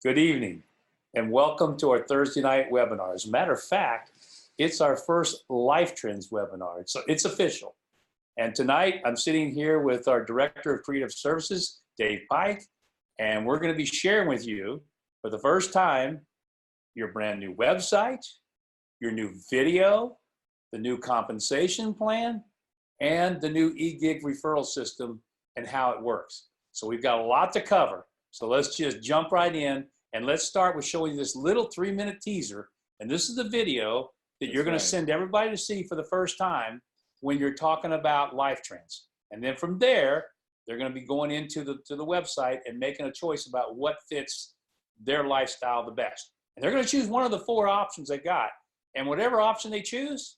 Good evening, and welcome to our Thursday night webinar. As a matter of fact, it's our first Life Trends webinar, so it's official. And tonight, I'm sitting here with our Director of Creative Services, Dave Pike, and we're going to be sharing with you, for the first time, your brand new website, your new video, the new compensation plan, and the new e-gig referral system and how it works. So we've got a lot to cover. So let's just jump right in, and let's start with showing you this little 3-minute teaser. And this is the video that you're going to send everybody to see for the first time when you're talking about Life Trends. And then from there, they're going to be going into the website and making a choice about what fits their lifestyle the best. And they're going to choose one of the 4 options they got. And whatever option they choose,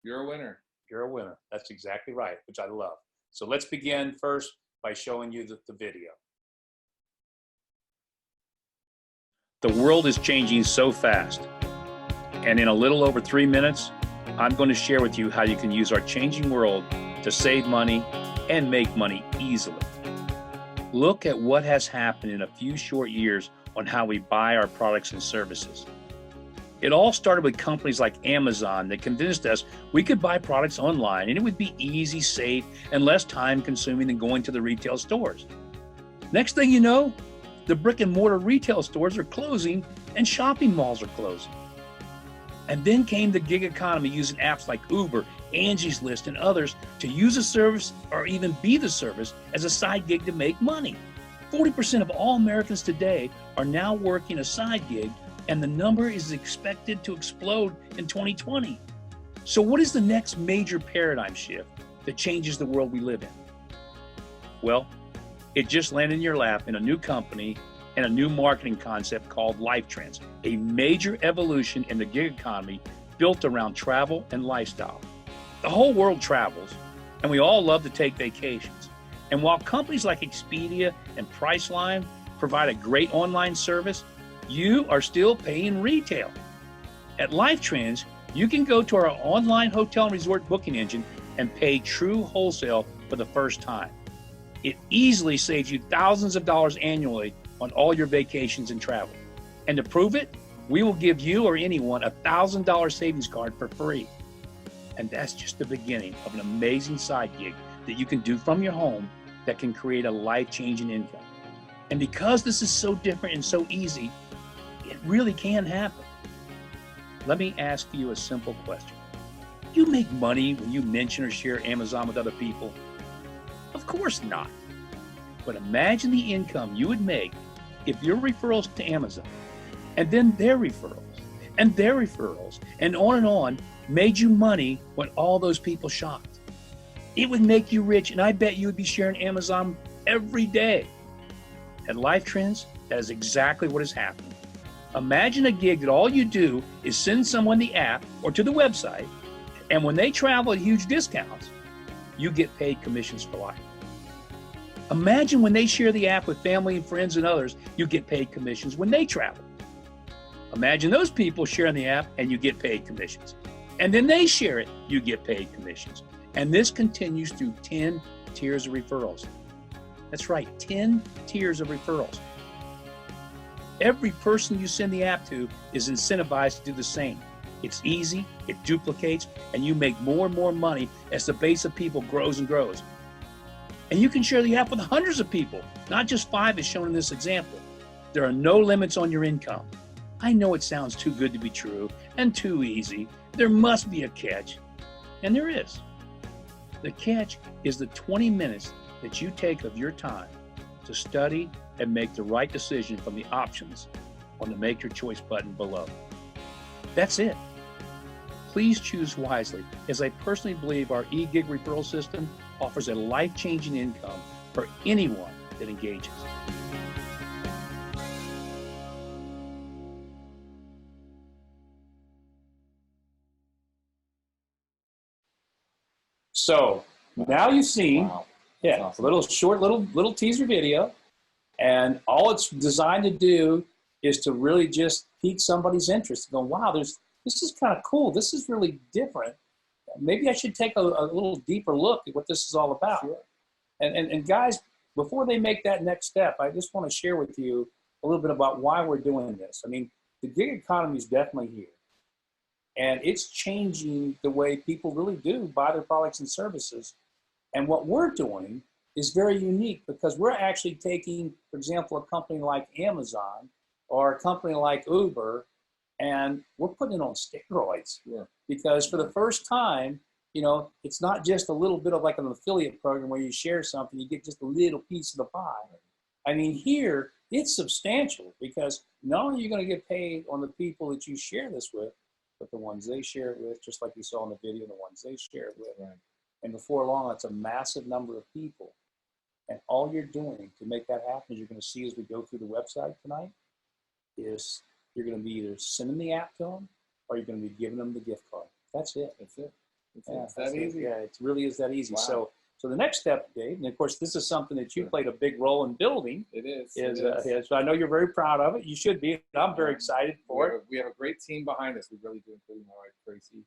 you're a winner. You're a winner. That's exactly right, which I love. So let's begin first by showing you the video. The world is changing so fast. And in a little over 3 minutes, I'm going to share with you how you can use our changing world to save money and make money easily. Look at what has happened in a few short years on how we buy our products and services. It all started with companies like Amazon that convinced us we could buy products online and it would be easy, safe, and less time consuming than going to the retail stores. Next thing you know, the brick and mortar retail stores are closing and shopping malls are closing. And then came the gig economy using apps like Uber, Angie's List, and others to use a service or even be the service as a side gig to make money. 40% of all Americans today are now working a side gig, and the number is expected to explode in 2020. So what is the next major paradigm shift that changes the world we live in? Well, it just landed in your lap in a new company and a new marketing concept called Life Trends, a major evolution in the gig economy built around travel and lifestyle. The whole world travels, and we all love to take vacations. And while companies like Expedia and Priceline provide a great online service, you are still paying retail. At Life Trends, you can go to our online hotel and resort booking engine and pay true wholesale for the first time. It easily saves you thousands of dollars annually on all your vacations and travel. And to prove it, we will give you or anyone a $1,000 savings card for free. And that's just the beginning of an amazing side gig that you can do from your home that can create a life-changing income. And because this is so different and so easy, it really can happen. Let me ask you a simple question. Do you make money when you mention or share Amazon with other people? Of course not. But imagine the income you would make if your referrals to Amazon, and then their referrals, and their referrals, and on made you money when all those people shopped. It would make you rich, and I bet you would be sharing Amazon every day. At Life Trends, that is exactly what is happening. Imagine a gig that all you do is send someone the app or to the website, and when they travel at huge discounts, you get paid commissions for life. Imagine when they share the app with family and friends and others, you get paid commissions when they travel. Imagine those people sharing the app and you get paid commissions. And then they share it, you get paid commissions. And this continues through 10 tiers of referrals. That's right, 10 tiers of referrals. Every person you send the app to is incentivized to do the same. It's easy, it duplicates, and you make more and more money as the base of people grows and grows. And you can share the app with hundreds of people, not just 5 as shown in this example. There are no limits on your income. I know it sounds too good to be true and too easy. There must be a catch, and there is. The catch is the 20 minutes that you take of your time to study and make the right decision from the options on the Make Your Choice button below. That's it. Please choose wisely, as I personally believe our e-gig referral system offers a life-changing income for anyone that engages. So now you've seen, a little short, little teaser video, and all it's designed to do is to really just pique somebody's interest. Go, wow, this is kind of cool. This is really different. Maybe I should take a little deeper look at what this is all about. Sure. And guys, before they make that next step, I just want to share with you a little bit about why we're doing this. I mean, the gig economy is definitely here. And it's changing the way people really do buy their products and services. And what we're doing is very unique because we're actually taking, for example, a company like Amazon or a company like Uber, and we're putting it on steroids. Yeah. Because for the first time, you know, it's not just a little bit of like an affiliate program where you share something, you get just a little piece of the pie. I mean, here, it's substantial because not only are you going to get paid on the people that you share this with, but the ones they share it with, just like you saw in the video, the ones they share it with. Right. And before long, that's a massive number of people. And all you're doing to make that happen, as you're going to see as we go through the website tonight, is you're going to be either sending the app to them or you're going to be giving them the gift card. That's it. That's it. It's that easy? Yeah, it really is that easy. Wow. So the next step, Dave, and of course, this is something that you played a big role in building. It is. So I know you're very proud of it. You should be. I'm very excited for it. We have a great team behind us. We really do, including my wife, Tracy,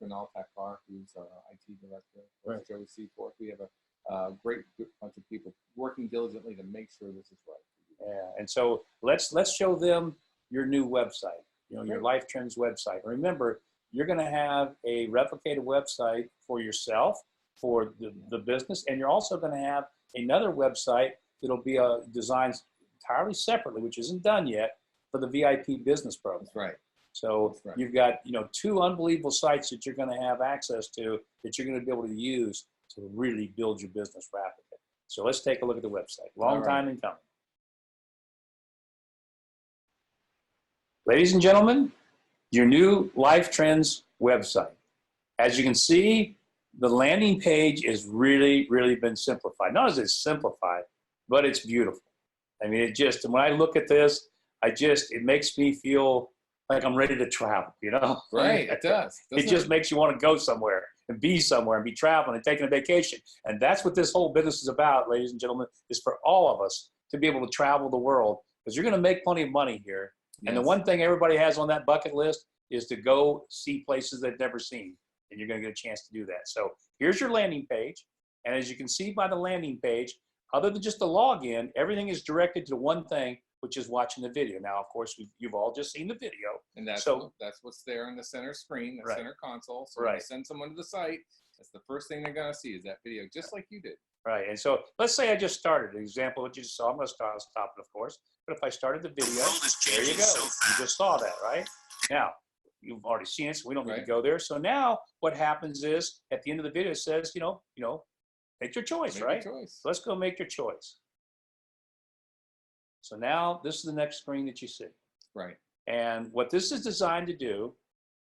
Renal Takbar, who's our IT director, Right. Joey Seaforth. We have a great bunch of people working diligently to make sure this is right. Yeah, and so let's show them your new website, you know, your Life Trends website. Remember, you're going to have a replicated website for yourself, for the business, and you're also going to have another website that'll be designed entirely separately, which isn't done yet, for the VIP business program. That's right. So you've got, you know, 2 unbelievable sites that you're going to have access to that you're going to be able to use to really build your business rapidly. So let's take a look at the website. Long time in coming. Ladies and gentlemen, your new Life Trends website. As you can see, the landing page has really, really been simplified. Not as it's simplified, but it's beautiful. I mean, when I look at this, it makes me feel like I'm ready to travel, you know? Right, it does. It just makes you want to go somewhere and be somewhere and be traveling and taking a vacation. And that's what this whole business is about, ladies and gentlemen, is for all of us to be able to travel the world, because you're going to make plenty of money here. Yes. And the one thing everybody has on that bucket list is to go see places they've never seen. And you're going to get a chance to do that. So here's your landing page. And as you can see by the landing page, other than just the login, everything is directed to one thing, which is watching the video. Now, of course, you've all just seen the video. And that's what's there on the center screen, the center console. So when you send someone to the site, that's the first thing they're going to see is that video, just like you did. Right. And so let's say I just started. An example of what you just saw. I'm going to stop it, of course. But if I started the video, there you go. You just saw that, right? Now, you've already seen it, so we don't need to go there. So now what happens is at the end of the video, it says, you know, make your choice, right? Your choice. So let's go make your choice. So now this is the next screen that you see. Right. And what this is designed to do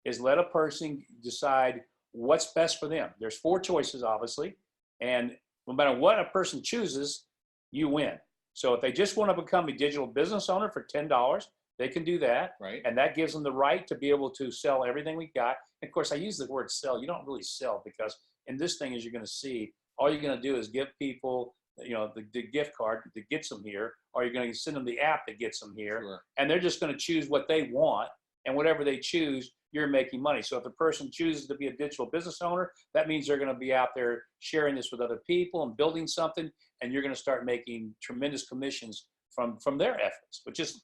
is let a person decide what's best for them. There's 4 choices, obviously. And no matter what a person chooses, you win. So if they just want to become a digital business owner for $10, they can do that. Right. And that gives them the right to be able to sell everything we got. And of course, I use the word sell. You don't really sell, because in this thing, as you're going to see, all you're going to do is give people, you know, the gift card that gets them here, or you're going to send them the app that gets them here. Sure. And they're just going to choose what they want. And whatever they choose, you're making money. So if the person chooses to be a digital business owner, that means they're going to be out there sharing this with other people and building something, and you're going to start making tremendous commissions from their efforts, which is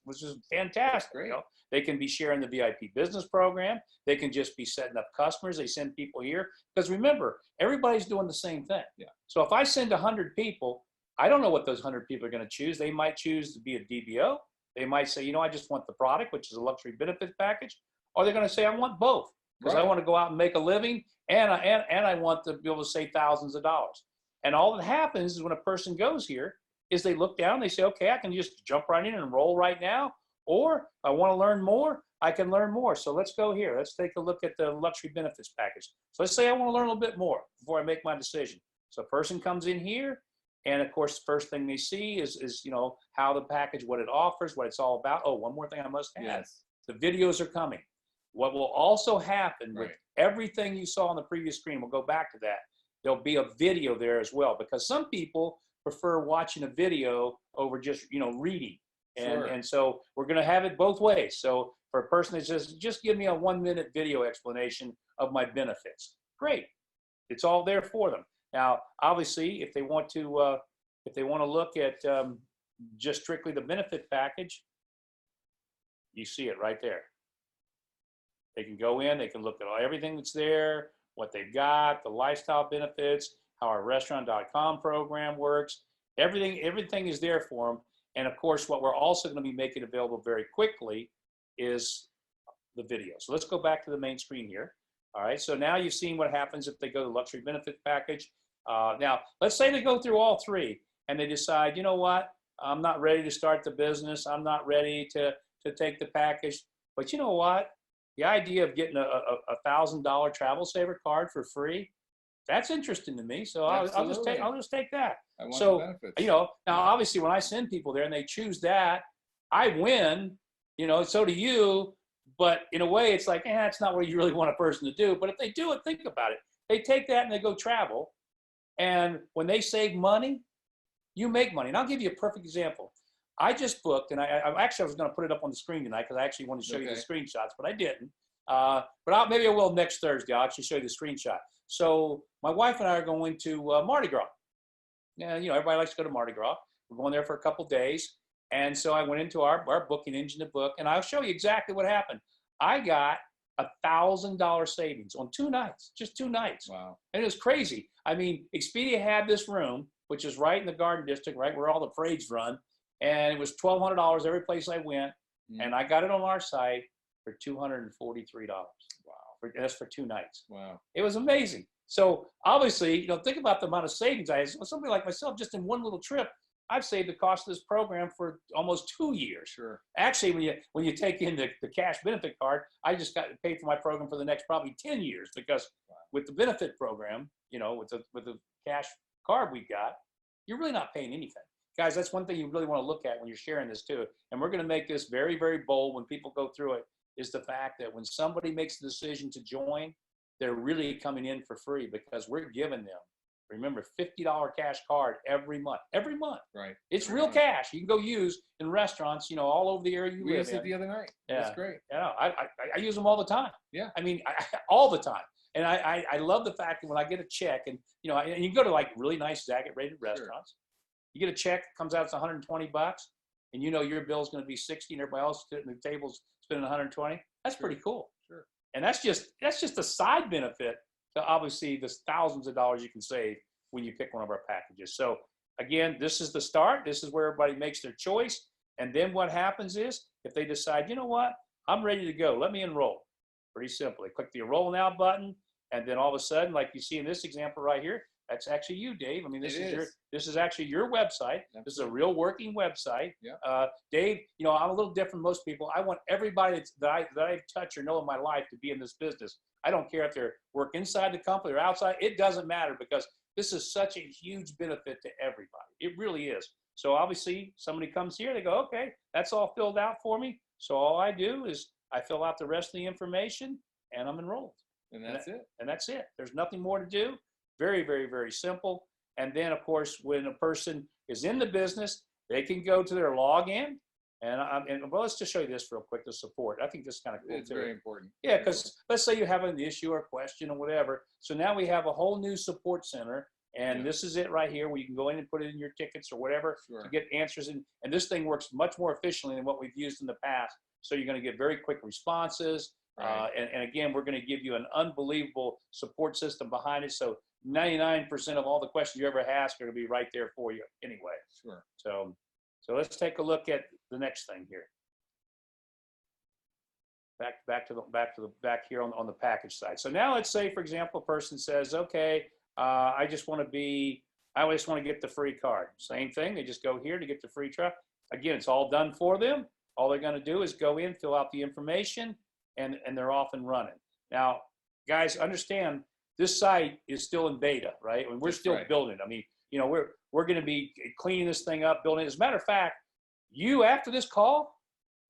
fantastic. Great. You know? They can be sharing the VIP business program. They can just be setting up customers. They send people here, because remember, everybody's doing the same thing. Yeah. So if I send 100 people, I don't know what those 100 people are going to choose. They might choose to be a DBO. They might say, you know, I just want the product, which is a luxury benefits package. Or they're going to say, I want both, because I want to go out and make a living, and I want to be able to save thousands of dollars. And all that happens is when a person goes here is they look down, they say, okay, I can just jump right in and enroll right now, or I want to learn more, I can learn more. So let's go here. Let's take a look at the luxury benefits package. So let's say I want to learn a little bit more before I make my decision. So a person comes in here, and of course, the first thing they see is you know, how the package, what it offers, what it's all about. Oh, one more thing I must add. Yes. The videos are coming. What will also happen with everything you saw on the previous screen, we'll go back to that, there'll be a video there as well, because some people prefer watching a video over just, you know, reading. And so we're going to have it both ways. So for a person that says, just give me a 1-minute video explanation of my benefits, great. It's all there for them. Now, obviously, if they want to look at just strictly the benefit package, You see it right there. They can go in, they can look at everything that's there, what they've got, the lifestyle benefits, how our restaurant.com program works. Everything is there for them. And of course, what we're also going to be making available very quickly is the video. So let's go back to the main screen here. All right, so now you've seen what happens if they go to the luxury benefit package. Now, let's say they go through all three and they decide, you know what, I'm not ready to start the business. I'm not ready to take the package. But you know what? The idea of getting a $1,000 travel saver card for free, that's interesting to me. So I'll just take that. I want so the benefits. you know, now obviously when I send people there and they choose that, I win. You know, so do you. But in a way, it's like, it's not what you really want a person to do. But if they do it, think about it. They take that and they go travel. And when they save money, you make money. And I'll give you a perfect example. I just booked, and I was going to put it up on the screen tonight because I actually wanted to show you the screenshots, but I didn't. But maybe I will next Thursday. I'll actually show you the screenshot. So my wife and I are going to Mardi Gras. And, you know, everybody likes to go to Mardi Gras. We're going there for a couple days. And so I went into our booking engine to book, and I'll show you exactly what happened. I got $1,000 savings on 2 nights, just 2 nights. Wow. And it was crazy. I mean, Expedia had this room, which is right in the Garden District, right where all the parades run. And it was $1,200 every place I went. And I got it on our site for $243. Wow. That's for 2 nights. Wow. It was amazing. So obviously, you know, think about the amount of savings I had. Somebody like myself, just in one little trip, I've saved the cost of this program for almost 2 years. Sure. Actually, when you take in the cash benefit card, I just got paid for my program for the next probably 10 years because with the benefit program, you know, with the cash card we got, you're really not paying anything. Guys, that's one thing you really want to look at when you're sharing this too. And we're going to make this very, very bold when people go through it, is the fact that when somebody makes the decision to join, they're really coming in for free because we're giving them, remember, $50 cash card every month. Every month. Right. It's real cash. You can go use in restaurants, you know, all over the area you live in. We used it the other night. Yeah. That's great. Yeah, I use them all the time. Yeah. I mean, all the time. And I love the fact that when I get a check, and you know, and you go to like really nice Zagat rated restaurants, you get a check, comes out, it's $120, and you know your bill's going to be 60, and everybody else sitting at the tables spending 120. That's pretty cool. Sure. And that's just a side benefit to obviously the thousands of dollars you can save when you pick one of our packages. So again, this is the start. This is where everybody makes their choice. And then what happens is if they decide, you know what, I'm ready to go, let me enroll. Pretty simply, click the enroll now button. And then all of a sudden, like you see in this example right here, that's actually you, Dave. I mean, this is actually your website. This is a real working website. Yeah. Dave, you know, I'm a little different from most people. I want everybody that I touch or know in my life to be in this business. I don't care if they're work inside the company or outside. It doesn't matter because this is such a huge benefit to everybody. It really is. So obviously, somebody comes here, they go, okay, that's all filled out for me. So all I do is I fill out the rest of the information and I'm enrolled. And that's it. And that's it. There's nothing more to do. Very, very, very simple. And then, of course, when a person is in the business, they can go to their login. And well, let's just show you this real quick, the support. I think this is kind of cool. It's very important. Yeah, because let's say you have an issue or question or whatever. So now we have a whole new support center. And this is it right here where you can go in and put it in your tickets or whatever to get answers. And and this thing works much more efficiently than what we've used in the past. So you're going to get very quick responses. Right. And again, we're going to give you an unbelievable support system behind it. So 99% of all the questions you ever ask are going to be right there for you anyway. Sure. So let's take a look at the next thing here. Back here on the package side. So now let's say, for example, a person says, okay, I just want to get the free card. Same thing. They just go here to get the free truck. Again, it's all done for them. All they're going to do is go in, fill out the information, and they're off and running. Now, guys, understand this site is still in beta, right? I mean, we're still building it. I mean, you know, we're going to be cleaning this thing up, building it. As a matter of fact, you after this call,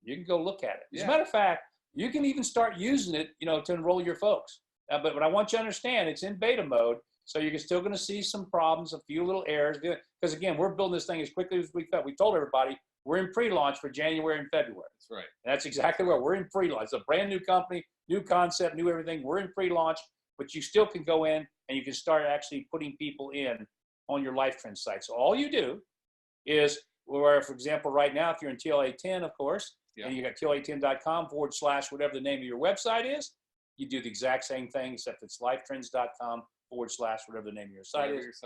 you can go look at it. As a matter of fact, you can even start using it, you know, to enroll your folks. But what I want you to understand, it's in beta mode, so you're still going to see some problems, a few little errors. Because again, we're building this thing as quickly as we can. We told everybody we're in pre-launch for January and February. That's right. And that's exactly where we're in pre-launch. It's a brand new company, new concept, new everything. We're in pre-launch, but you still can go in and you can start actually putting people in on your LifeTrend site. So all you do is, where, for example, right now, if you're in TLA 10, of course, and you got TLA10.com/whatever the name of your website is. You do the exact same thing, except it's lifetrends.com/whatever the name of your site is.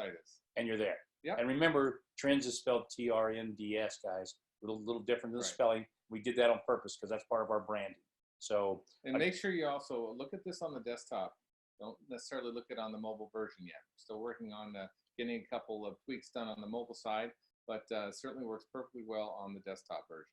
And you're there. Yep. And remember, trends is spelled TRNDS, guys. A little different than the spelling. We did that on purpose because that's part of our branding. So, and make sure you also look at this on the desktop. Don't necessarily look at it on the mobile version yet. Still working on getting a couple of tweaks done on the mobile side, but certainly works perfectly well on the desktop version.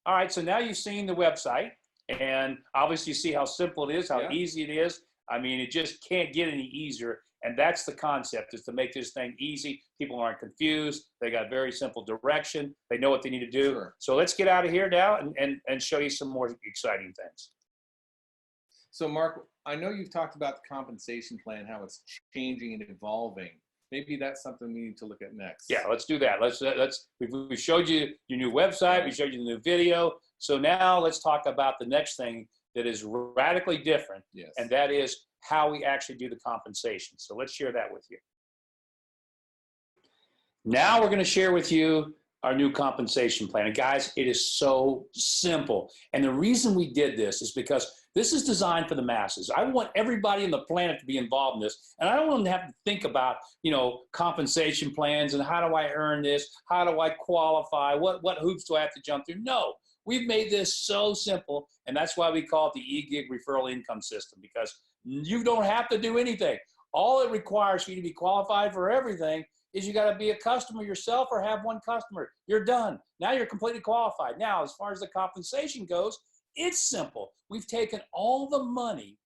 All right, so now you've seen the website, and obviously you see how simple it is, how easy it is. I mean, it just can't get any easier, and that's the concept, is to make this thing easy. People aren't confused. They got very simple direction. They know what they need to do. Sure. So let's get out of here now and show you some more exciting things. So Mark, I know you've talked about the compensation plan, how it's changing and evolving. Maybe that's something we need to look at next. Yeah, let's do that. We showed you your new website. We showed you the new video. So now let's talk about the next thing that is radically different. Yes. And that is how we actually do the compensation. So let's share that with you. Now we're going to share with you our new compensation plan. And guys, it is so simple. And the reason we did this is because this is designed for the masses. I want everybody on the planet to be involved in this. And I don't want them to have to think about, compensation plans and how do I earn this? How do I qualify? What hoops do I have to jump through? No, we've made this so simple. And that's why we call it the e-gig referral income system, because you don't have to do anything. All it requires for you to be qualified for everything is you got to be a customer yourself or have one customer. You're done. Now you're completely qualified. Now, as far as the compensation goes, it's simple. We've taken all the money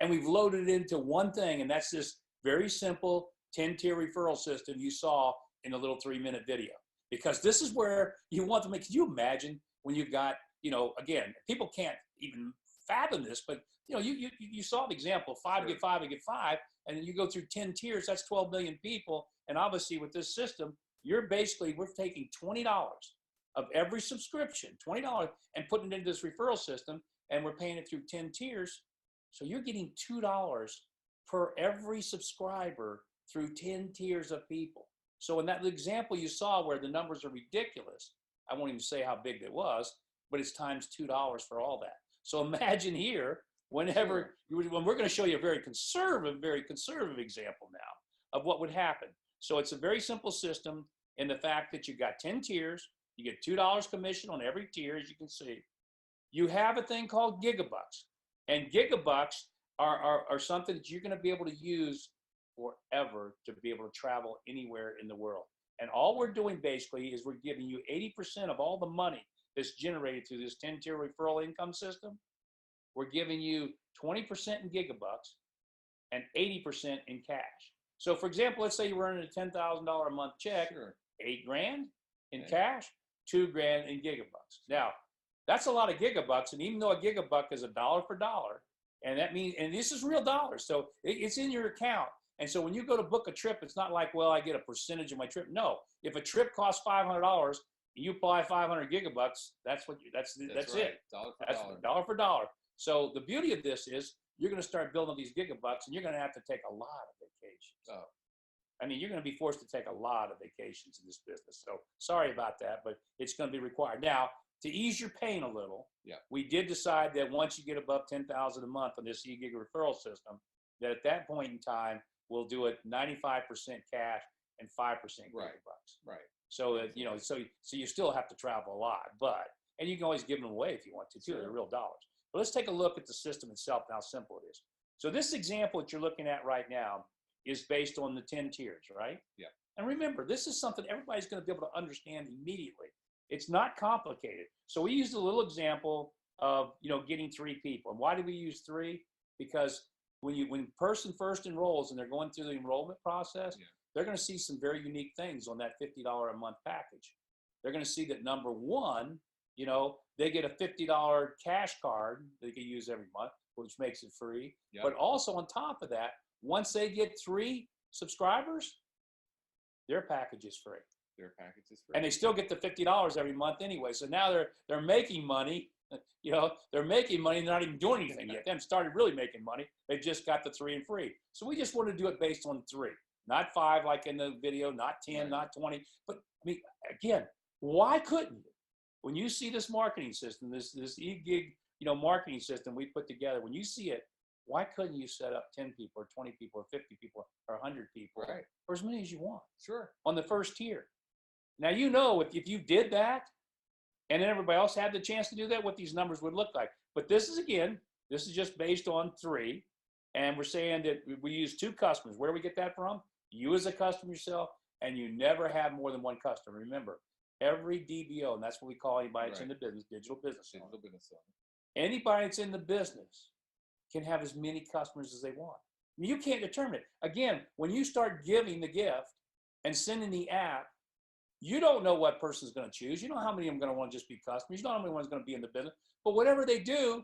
and we've loaded it into one thing, and that's this very simple 10-tier referral system you saw in a little 3-minute video. Because this is where you want to make, can you imagine when you've got, again, people can't even fathom this, but you saw the example, 5 get 5 and get 5, and then you go through 10 tiers, that's 12 million people. And obviously with this system, we're taking $20 of every subscription, $20, and putting it into this referral system, and we're paying it through 10 tiers. So you're getting $2 per every subscriber through 10 tiers of people. So in that example you saw where the numbers are ridiculous, I won't even say how big it was, but it's times $2 for all that. So imagine here, when we're going to show you a very conservative example now of what would happen. So it's a very simple system in the fact that you've got 10 tiers. You get $2 commission on every tier, as you can see. You have a thing called gigabucks. And gigabucks are something that you're going to be able to use forever to be able to travel anywhere in the world. And all we're doing basically is we're giving you 80% of all the money that's generated through this 10-tier referral income system. We're giving you 20% in gigabucks and 80% in cash. So for example, let's say you're earning a $10,000 a month check, $8,000 in cash, $2,000 in gigabucks. Now, that's a lot of gigabucks, and even though a gigabuck is $1 for dollar, and that means, and this is real dollars, so it's in your account. And so when you go to book a trip, it's not like, well, I get a percentage of my trip. No, if a trip costs $500, you apply 500 gigabucks. That's right. It. Dollar for dollar. So the beauty of this is you're going to start building these gigabucks, and you're going to have to take a lot of vacations. Oh. I mean, you're going to be forced to take a lot of vacations in this business. So sorry about that, but it's going to be required. Now, to ease your pain a little, we did decide that once you get above $10,000 a month on this e-gig referral system, that at that point in time, we'll do it 95% cash and 5% gigabucks. Right. So that, so you still have to travel a lot, and you can always give them away if you want to too. They're real dollars. But let's take a look at the system itself and how simple it is. So this example that you're looking at right now is based on the 10 tiers, right? Yeah. And remember, this is something everybody's going to be able to understand immediately. It's not complicated. So we used a little example of, getting 3 people. And why do we use 3? Because when a person first enrolls and they're going through the enrollment process, they're going to see some very unique things on that $50 a month package. They're going to see that number one, they get a $50 cash card they can use every month, which makes it free. Yep. But also on top of that, once they get 3 subscribers, their package is free. And they still get the $50 every month anyway. So now they're making money. They're making money and they're not even doing anything yet. They haven't started really making money. They've just got the 3 and free. So we just want to do it based on 3, not 5 like in the video, not 10, not 20. But I mean, again, why couldn't you? when you see this marketing system, this e-gig, marketing system we put together, when you see it, why couldn't you set up 10 people or 20 people or 50 people or 100 people, Right. or as many as you want? Sure. On the first tier. Now, if you did that and then everybody else had the chance to do that, what these numbers would look like. But this is just based on 3. And we're saying that we use 2 customers. Where do we get that from? You as a customer yourself, and you never have more than 1 customer. Remember, every DBO, and that's what we call anybody that's in the business, digital business owner. Anybody that's in the business can have as many customers as they want. I mean, you can't determine it. Again, when you start giving the gift and sending the app, you don't know what person's going to choose. You know how many of them are going to want to just be customers. You know how many one's going to be in the business. But whatever they do,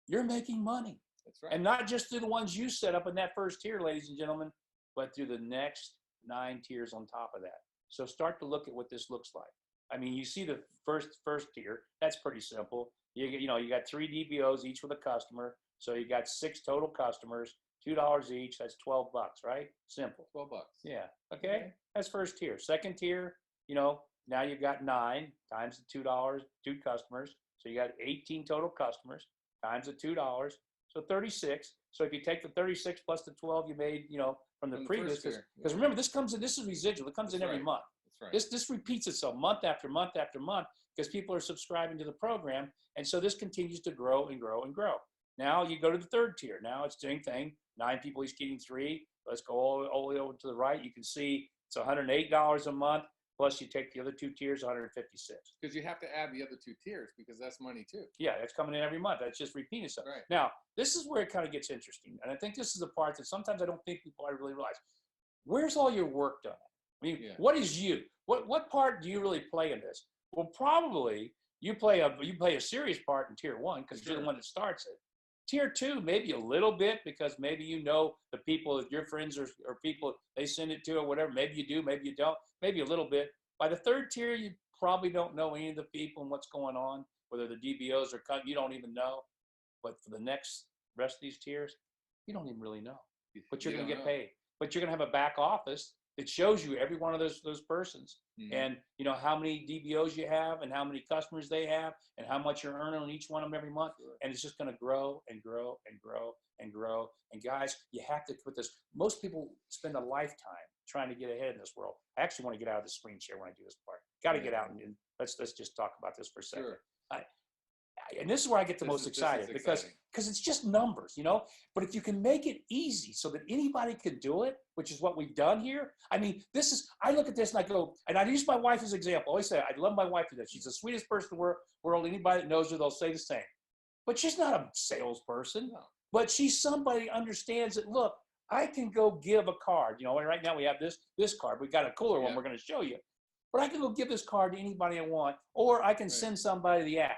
you're making money. That's right. And not just through the ones you set up in that first tier, ladies and gentlemen, but through the next 9 tiers on top of that. So start to look at what this looks like. I mean, you see the first tier. That's pretty simple. You got 3 DBOs, each with a customer. So you got 6 total customers, $2 each. That's $12, right? Simple. $12. Yeah. Okay. That's first tier. Second tier, now you've got 9 times the $2, 2 customers. So you got 18 total customers times the $2. So 36. So if you take the 36 plus the 12 you made, from the previous, because remember, this is residual. It comes in every month. That's right. This repeats itself month after month after month because people are subscribing to the program. And so this continues to grow and grow and grow. Now you go to the third tier. Now it's the same thing. 9 people each getting 3. Let's go all the way over to the right. You can see it's $108 a month. Plus you take the other 2 tiers, 156. Because you have to add the other 2 tiers because that's money too. Yeah, that's coming in every month. That's just repeating itself. Right. Now, this is where it kind of gets interesting. And I think this is the part that sometimes I don't think people really realize. Where's all your work done? I mean, What is you? What part do you really play in this? Well, probably you play a serious part in tier 1 because you're the one that starts it. Tier 2, maybe a little bit because maybe the people, your friends or people they send it to or whatever. Maybe you do, maybe you don't. Maybe a little bit. By the third tier, you probably don't know any of the people and what's going on, whether the DBOs are cut. You don't even know. But for the rest of these tiers, you don't even really know. But you're going to get paid. But you're going to have a back office that shows you every one of those persons and how many DBOs you have and how many customers they have and how much you're earning on each one of them every month. Sure. And it's just going to grow and grow and grow and grow. And guys, you have to put this. Most people spend a lifetime trying to get ahead in this world. I actually want to get out of the screen share when I do this part. Got to get out and let's just talk about this for a second. Sure. And this is where I get the most excited because it's just numbers, But if you can make it easy so that anybody can do it, which is what we've done here. I mean, I look at this and I go, and I use my wife as an example. I always say, I love my wife to death. She's the sweetest person in the world. Anybody that knows her, they'll say the same. But she's not a salesperson. No. But she's somebody who understands that, look, I can go give a card. Right now we have this card. We've got a cooler one we're going to show you. But I can go give this card to anybody I want, or I can send somebody the app.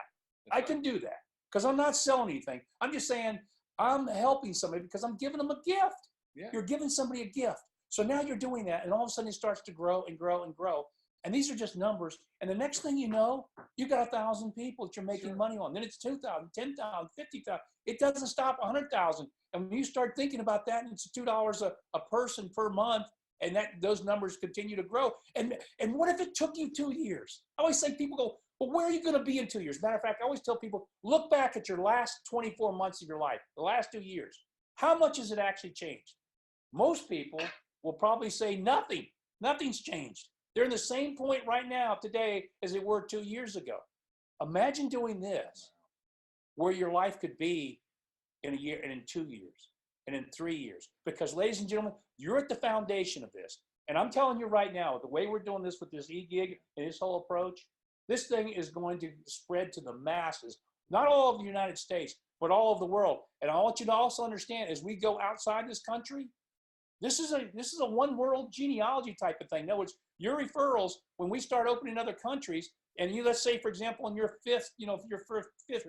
I can do that because I'm not selling anything. I'm just saying I'm helping somebody because I'm giving them a gift. Yeah. You're giving somebody a gift. So now you're doing that, and all of a sudden it starts to grow and grow and grow. And these are just numbers. And the next thing you know, you got 1,000 people that you're making money on. Then it's 2,000, 10,000, 50,000. It doesn't stop 100,000. And when you start thinking about that, and it's $2 a person per month, and those numbers continue to grow. And what if it took you 2 years? I always say people go, well, where are you going to be in 2 years? Matter of fact, I always tell people, look back at your last 24 months of your life, the last 2 years. How much has it actually changed? Most people will probably say nothing. Nothing's changed. They're in the same point right now today as they were 2 years ago. Imagine doing this, where your life could be in a year and in 2 years and in 3 years. Because, ladies and gentlemen, you're at the foundation of this. And I'm telling you right now, the way we're doing this with this e-gig and this whole approach, this thing is going to spread to the masses, not all of the United States, but all of the world. And I want you to also understand, as we go outside this country, this is a one world genealogy type of thing. In other words, your referrals, when we start opening other countries, and let's say, for example, in your fifth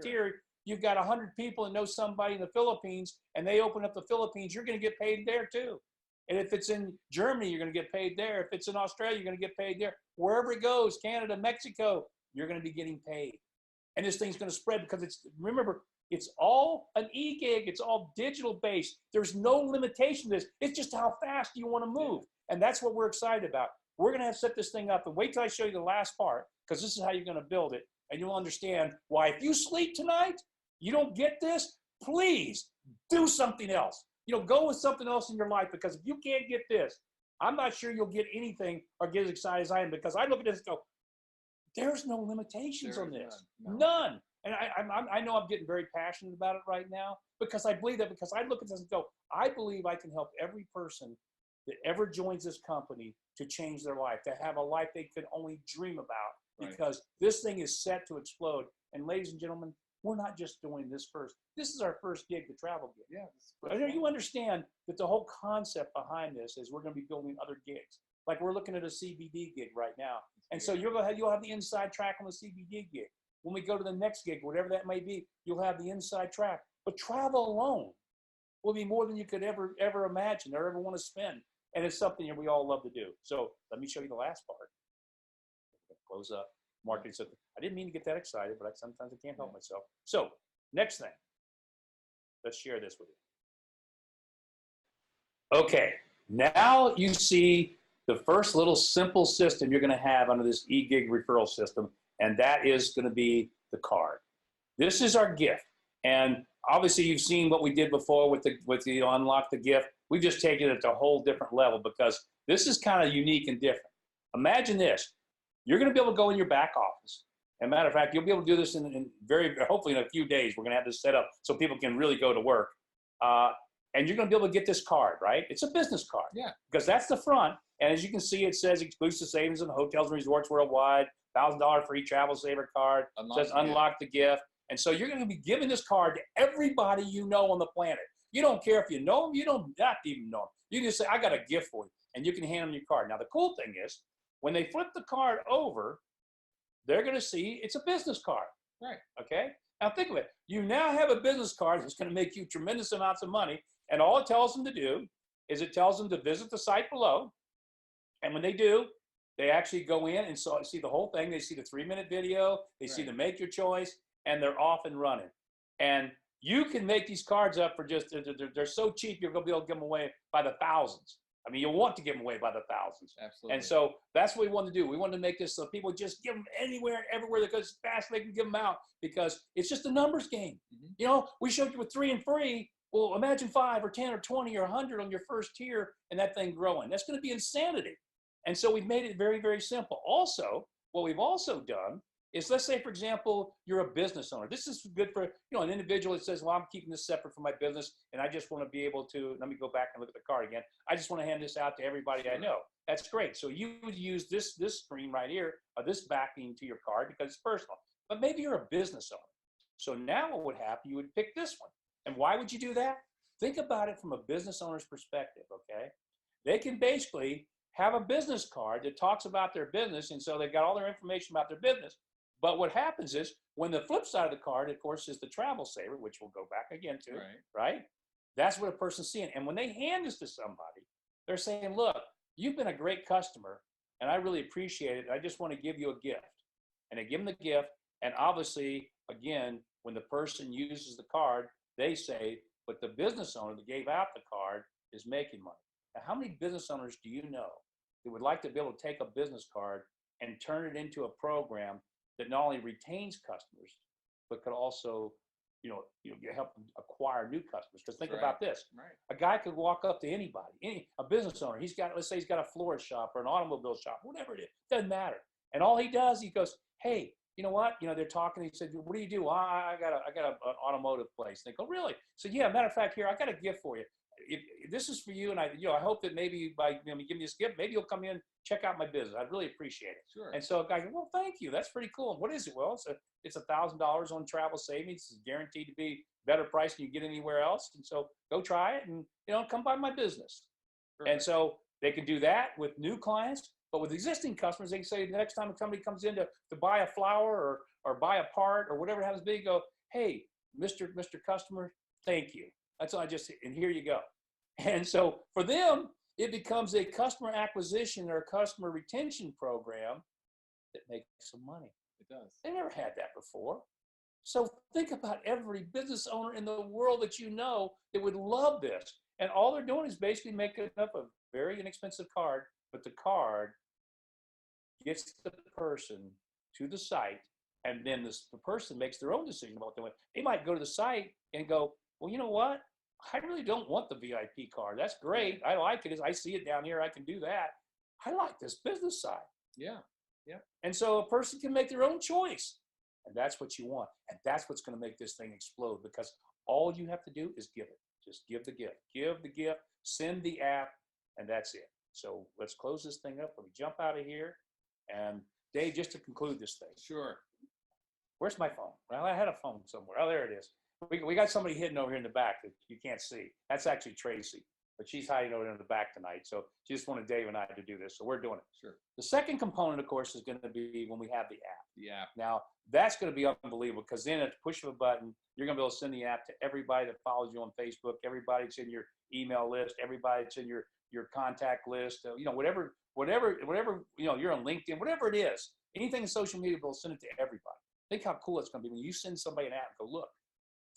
tier, you've got 100 people that know somebody in the Philippines, and they open up the Philippines, you're going to get paid there too. And if it's in Germany, you're going to get paid there. If it's in Australia, you're going to get paid there. Wherever it goes, Canada, Mexico, you're going to be getting paid. And this thing's going to spread because remember, it's all an e-gig. It's all digital based. There's no limitation to this. It's just how fast you want to move. And that's what we're excited about. We're going to have to set this thing up and wait till I show you the last part because this is how you're going to build it. and you'll understand why if you sleep tonight, you don't get this, please do something else. Go with something else in your life, because if you can't get this, I'm not sure you'll get anything or get as excited as I am, because I look at this and go, there's no limitations on this. None. And I know I'm getting very passionate about it right now, because I believe that, because I look at this and go, I believe I can help every person that ever joins this company to change their life, to have a life they could only dream about, because this thing is set to explode. And ladies and gentlemen, we're not just doing this first. This is our first gig, the travel gig. Yeah. You understand that the whole concept behind this is we're going to be building other gigs. Like we're looking at a CBD gig right now. And so you'll have the inside track on the CBD gig. When we go to the next gig, whatever that may be, you'll have the inside track. But travel alone will be more than you could ever imagine or ever want to spend. And it's something that we all love to do. So let me show you the last part. Close up. Marketing something. I didn't mean to get that excited, but sometimes I can't help myself. So next thing, let's share this with you. Okay, now you see the first little simple system you're going to have under this e-gig referral system, and that is going to be the card. This is our gift, and obviously you've seen what we did before with the unlock the gift. We've just taken it to a whole different level, because this is kind of unique and different. Imagine this. You're going to be able to go in your back office. As a matter of fact, you'll be able to do this hopefully in a few days. We're going to have this set up so people can really go to work. And you're going to be able to get this card, right? It's a business card. Yeah. Because that's the front. And as you can see, it says exclusive savings in hotels and resorts worldwide, $1,000 free travel saver card. It says unlock the gift. And so you're going to be giving this card to everybody you know on the planet. You don't care if you know them. You don't have to even know them. You just say, I got a gift for you. And you can hand them your card. Now, the cool thing is, when they flip the card over, they're going to see it's a business card. Right. Okay? Now think of it. You now have a business card that's going to make you tremendous amounts of money. And all it tells them to do is it tells them to visit the site below. And when they do, they actually go in and see the whole thing. They see the 3-minute video. They see the make your choice. And they're off and running. And you can make these cards up for just, they're so cheap, you're going to be able to give them away by the thousands. I mean, you'll want to give them away by the thousands. Absolutely. And so that's what we want to do. We want to make this so people just give them anywhere and everywhere that goes fast, they can give them out, because it's just a numbers game. Mm-hmm. We showed you with 3 and free. Well, imagine 5 or 10 or 20 or 100 on your first tier and that thing growing. That's going to be insanity. And so we've made it very, very simple. Also, what we've also done is, let's say, for example, you're a business owner. This is good for, an individual that says, well, I'm keeping this separate from my business, and I just want to be able to, let me go back and look at the card again. I just want to hand this out to everybody I know. That's great. So you would use this screen right here, this backing to your card, because it's personal. But maybe you're a business owner. So now what would happen, you would pick this one. And why would you do that? Think about it from a business owner's perspective, okay? They can basically have a business card that talks about their business, and so they've got all their information about their business. But what happens is, when the flip side of the card, of course, is the travel saver, which we'll go back again to, right? That's what a person's seeing. And when they hand this to somebody, they're saying, look, you've been a great customer, and I really appreciate it. I just want to give you a gift. And they give them the gift. And obviously, again, when the person uses the card, they say, but the business owner that gave out the card is making money. Now, how many business owners do you know that would like to be able to take a business card and turn it into a program that not only retains customers, but could also, help them acquire new customers? Because think about this. A guy could walk up to anybody, a business owner. Let's say he's got a florist shop or an automobile shop, whatever it is, doesn't matter. And all he does, he goes, hey, you know what? They're talking. He said, what do you do? I got an automotive place. And they go, really? So yeah, matter of fact, here, I got a gift for you. If this is for you, and I hope that maybe by me giving you this gift, maybe you'll come in, check out my business. I'd really appreciate it. Sure. And so a guy goes, well, thank you. That's pretty cool. And what is it? Well, it's $1,000 on travel savings. It's guaranteed to be better price than you get anywhere else. And so go try it, and come by my business. Perfect. And so they can do that with new clients, but with existing customers, they can say the next time somebody comes in to buy a flower or buy a part or whatever it happens to be, go, hey, Mr. Customer, thank you. That's all and here you go. And so for them, it becomes a customer acquisition or a customer retention program that makes some money. It does. They never had that before. So think about every business owner in the world that that would love this. And all they're doing is basically making up a very inexpensive card, but the card gets the person to the site And then the person makes their own decision about what they want. They might go to the site and go, well, you know what? I really don't want the VIP card. That's great. I like it. I see it down here. I can do that. I like this business side. Yeah. And so a person can make their own choice. And that's what you want. And that's what's going to make this thing explode, because all you have to do is give it. Just give the gift. Give the gift. Send the app. And that's it. So let's close this thing up. Let me jump out of here. And Dave, just to conclude this thing. Sure. Where's my phone? Well, I had a phone somewhere. Oh, there it is. We got somebody hidden over here in the back that you can't see. That's actually Tracy, but she's hiding over in the back tonight. So she just wanted Dave and I to do this. So we're doing it. Sure. The second component, of course, is going to be when we have the app. The app. Now, that's going to be unbelievable, because then at the push of a button, you're going to be able to send the app to everybody that follows you on Facebook, everybody that's in your email list, everybody that's in your contact list, whatever, you're on LinkedIn, whatever it is, anything in social media, we'll send it to everybody. Think how cool it's going to be when you send somebody an app and go, look,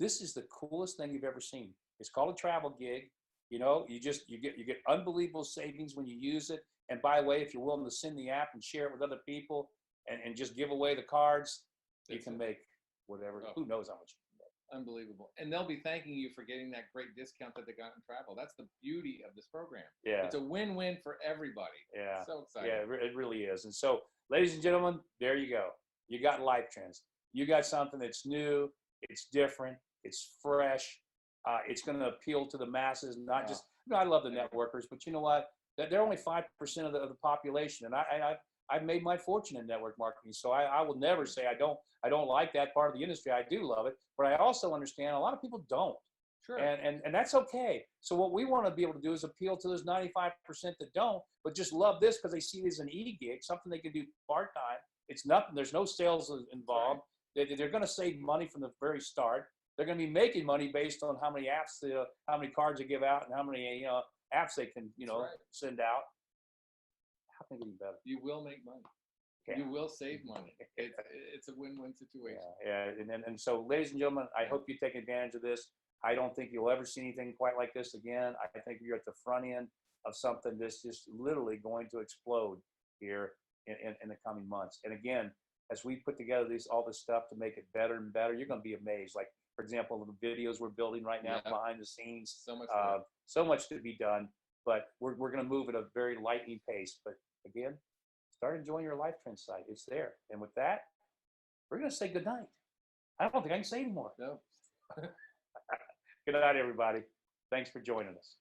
this is the coolest thing you've ever seen. It's called a travel gig. You get unbelievable savings when you use it. And by the way, if you're willing to send the app and share it with other people and just give away the cards, you can make whatever. Who knows how much you can make. Unbelievable. And they'll be thanking you for getting that great discount that they got in travel. That's the beauty of this program. Yeah. It's a win-win for everybody. Yeah. So exciting. Yeah, it really is. And so, ladies and gentlemen, there you go. You got Life Trends. You got something that's new. It's different. It's fresh. It's going to appeal to the masses, not just. I love the networkers, but you know what? They're only 5% of the population, and I've made my fortune in network marketing. So I will never say I don't like that part of the industry. I do love it, but I also understand a lot of people don't. Sure. And that's okay. So what we want to be able to do is appeal to those 95% that don't, but just love this because they see it as an e-gig, something they can do part-time. It's nothing. There's no sales involved. Right. They're going to save money from the very start. They're going to be making money based on how many apps, how many cards they give out, and how many apps they can, send out. How can it be better? You will make money. Yeah. You will save money. It's a win-win situation. Yeah. And so, ladies and gentlemen, I hope you take advantage of this. I don't think you'll ever see anything quite like this again. I think you're at the front end of something that's just literally going to explode here in the coming months. And again, as we put together all this stuff to make it better and better, you're going to be amazed. Like, for example, the videos we're building right now behind the scenes, so much to be done, but we're going to move at a very lightning pace. But again, start enjoying your Life Trend site. It's there. And with that, we're going to say good night. I don't think I can say anymore. No. Good night, everybody. Thanks for joining us.